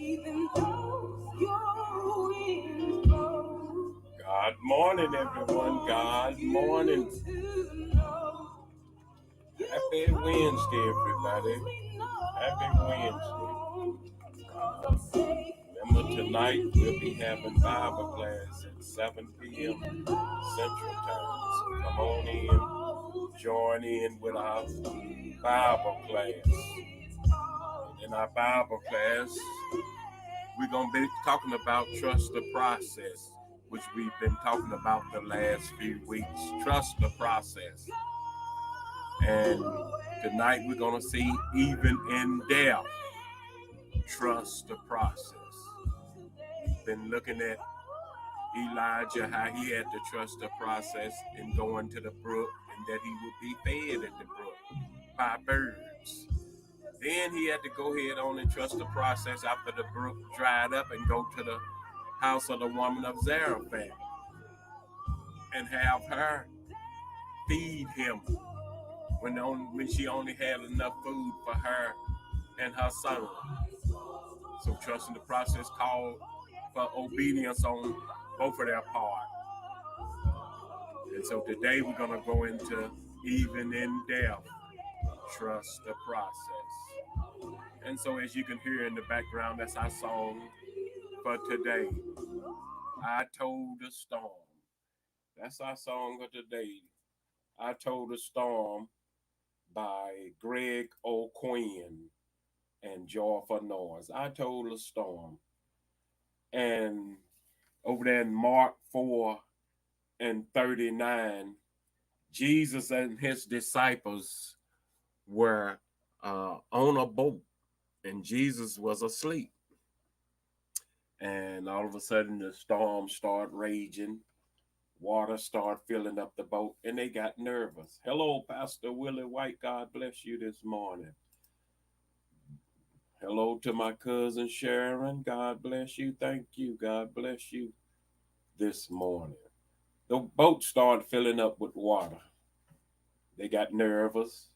Even though your winds blow. God morning, everyone. God morning. Happy Wednesday, everybody. Happy Wednesday. Remember, tonight we'll be having Bible class at 7 p.m. Central Time. So come on in, join in with our Bible class. In our Bible class, we're going to be talking about trust the process, which we've been talking about the last few weeks. Trust the process. And tonight we're going to see even in death, trust the process. We've been looking at Elijah, how he had to trust the process in going to the brook and that he would be fed at the brook by birds. Then he had to go ahead on and trust the process after the brook dried up and go to the house of the woman of Zarephath and have her feed him when she only had enough food for her and her son. So trusting the process called for obedience on both of their part. And so today we're going to go into even in death, trust the process. And so as you can hear in the background, that's our song for today. I Told the Storm. That's our song of today. I Told the Storm by Greg O'Quinn and Joyful Noise. I Told the Storm. And over there in Mark 4 and 39, Jesus and his disciples were on a boat, and Jesus was asleep. And all of a sudden, the storm started raging. Water started filling up the boat, and they got nervous. Hello, Pastor Willie White. God bless you this morning. Hello to my cousin Sharon. God bless you. Thank you. God bless you this morning. The boat started filling up with water. They got nervous,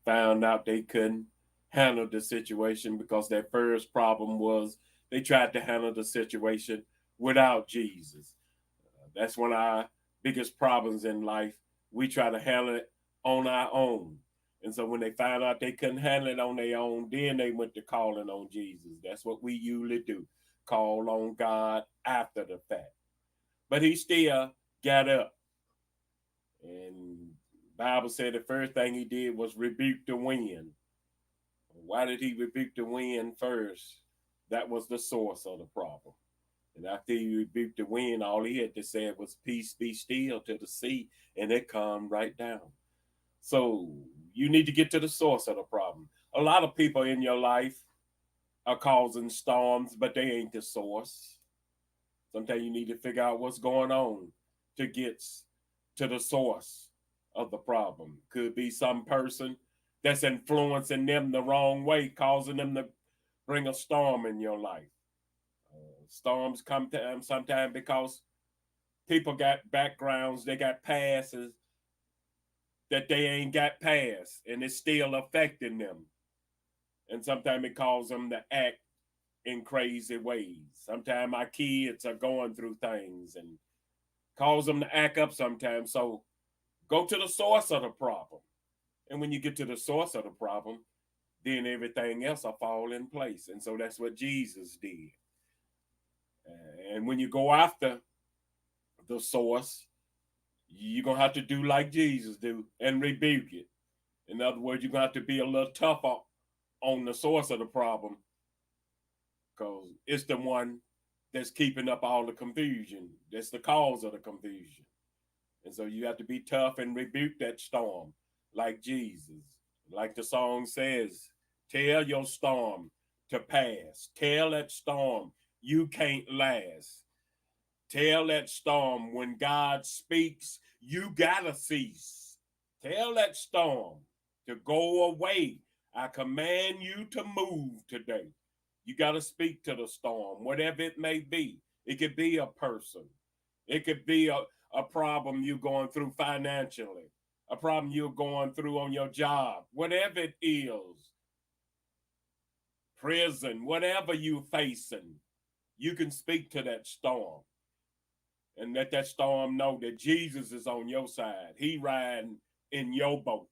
found out they couldn't handle the situation because their first problem was they tried to handle the situation without Jesus. That's one of our biggest problems in life. We try to handle it on our own. And so when they found out they couldn't handle it on their own, then they went to calling on Jesus. That's what we usually do, call on God after the fact. But he still got up. And Bible said the first thing he did was rebuke the wind. Why did he rebuke the wind first? That was the source of the problem. And after he rebuked the wind, all he had to say was, peace, be still to the sea, and it calmed right down. So you need to get to the source of the problem. A lot of people in your life are causing storms, but they ain't the source. Sometimes you need to figure out what's going on to get to the source of the problem. Could be some person that's influencing them the wrong way, causing them to bring a storm in your life. Storms come to them sometimes because people got backgrounds, they got passes that they ain't got past, and it's still affecting them. And sometimes it causes them to act in crazy ways. Sometimes our kids are going through things and cause them to act up sometimes. So go to the source of the problem. And when you get to the source of the problem, then everything else will fall in place. And so that's what Jesus did. And when you go after the source, you're going to have to do like Jesus do and rebuke it. In other words, you're going to have to be a little tougher on the source of the problem because it's the one that's keeping up all the confusion. That's the cause of the confusion. And so you have to be tough and rebuke that storm like Jesus. Like the song says, tell your storm to pass. Tell that storm you can't last. Tell that storm when God speaks, you gotta cease. Tell that storm to go away. I command you to move today. You gotta speak to the storm, whatever it may be. It could be a person. It could be a problem you're going through financially, a problem you're going through on your job, whatever it is. prison, whatever you're facing, you can speak to that storm and let that storm know that Jesus is on your side. He riding in your boat.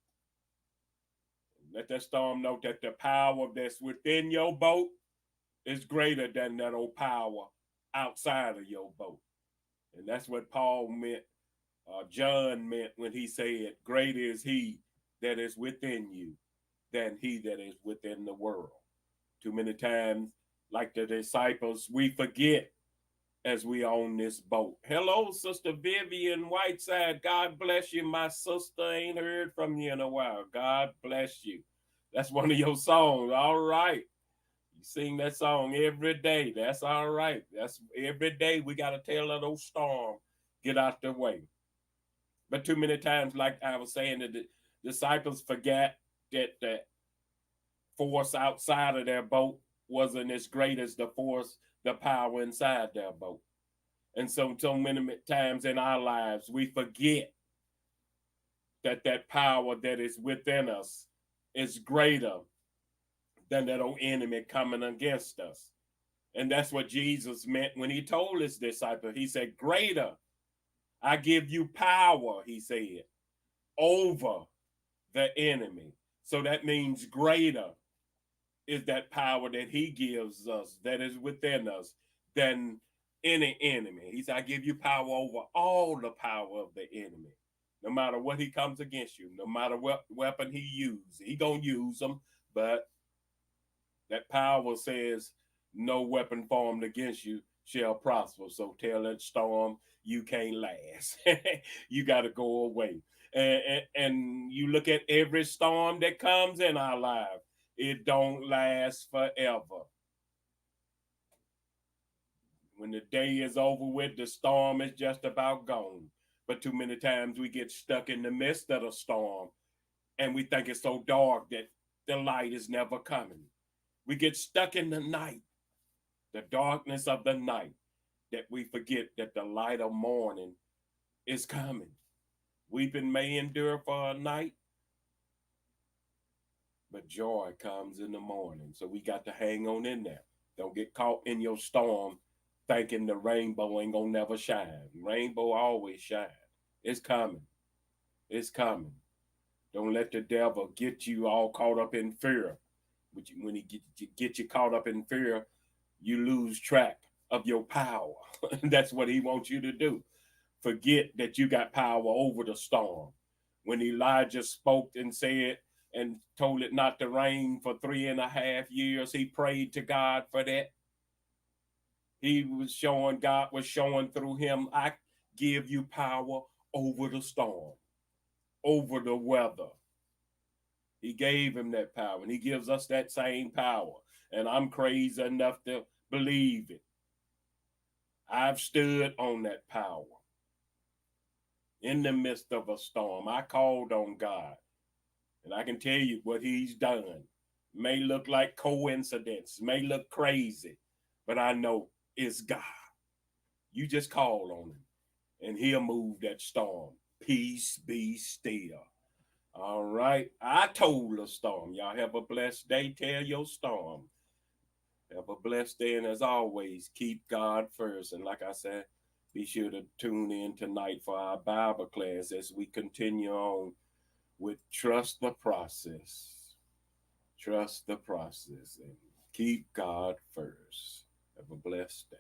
Let that storm know that the power that's within your boat is greater than that old power outside of your boat. And that's what Paul meant, John meant when he said, greater is he that is within you than he that is within the world. Too many times, like the disciples, we forget as we own this boat. Hello, Sister Vivian Whiteside. God bless you. My sister ain't heard from you in a while. God bless you. That's one of your songs. All right. You sing that song every day. That's all right. That's every day we got to tell that old storm, get out the way. But too many times, like I was saying, the disciples forgot that the force outside of their boat wasn't as great as the force, the power inside their boat. And so many times in our lives, we forget that power that is within us is greater than that old enemy coming against us. And that's what Jesus meant when he told his disciples. He said, greater, I give you power, he said, over the enemy. So that means greater is that power that he gives us that is within us than any enemy. He said, I give you power over all the power of the enemy. No matter what he comes against you, no matter what weapon he uses, he gonna use them, but that power says no weapon formed against you shall prosper. So tell that storm you can't last. You got to go away. And you look at every storm that comes in our life, it don't last forever. When the day is over with, the storm is just about gone. But too many times we get stuck in the midst of the storm and we think it's so dark that the light is never coming. We get stuck in the night, the darkness of the night, that we forget that the light of morning is coming. Weeping may endure for a night, but joy comes in the morning. So we got to hang on in there. Don't get caught in your storm thinking the rainbow ain't gonna never shine. Rainbow always shine. It's coming. It's coming. Don't let the devil get you all caught up in fear. When he get you caught up in fear, you lose track of your power. That's what he wants you to do. Forget that you got power over the storm. When Elijah spoke and said and told it not to rain for 3.5 years, he prayed to God for that. God was showing through him, I give you power over the storm, over the weather. He gave him that power, and he gives us that same power. And I'm crazy enough to believe it. I've stood on that power. In the midst of a storm, I called on God. And I can tell you what he's done. May look like coincidence, may look crazy, but I know it's God. You just call on him, and he'll move that storm. Peace be still. All right. I told the storm. Y'all have a blessed day. Tell your storm. Have a blessed day. And as always, keep God first. And like I said, be sure to tune in tonight for our Bible class as we continue on with Trust the Process. Trust the process and keep God first. Have a blessed day.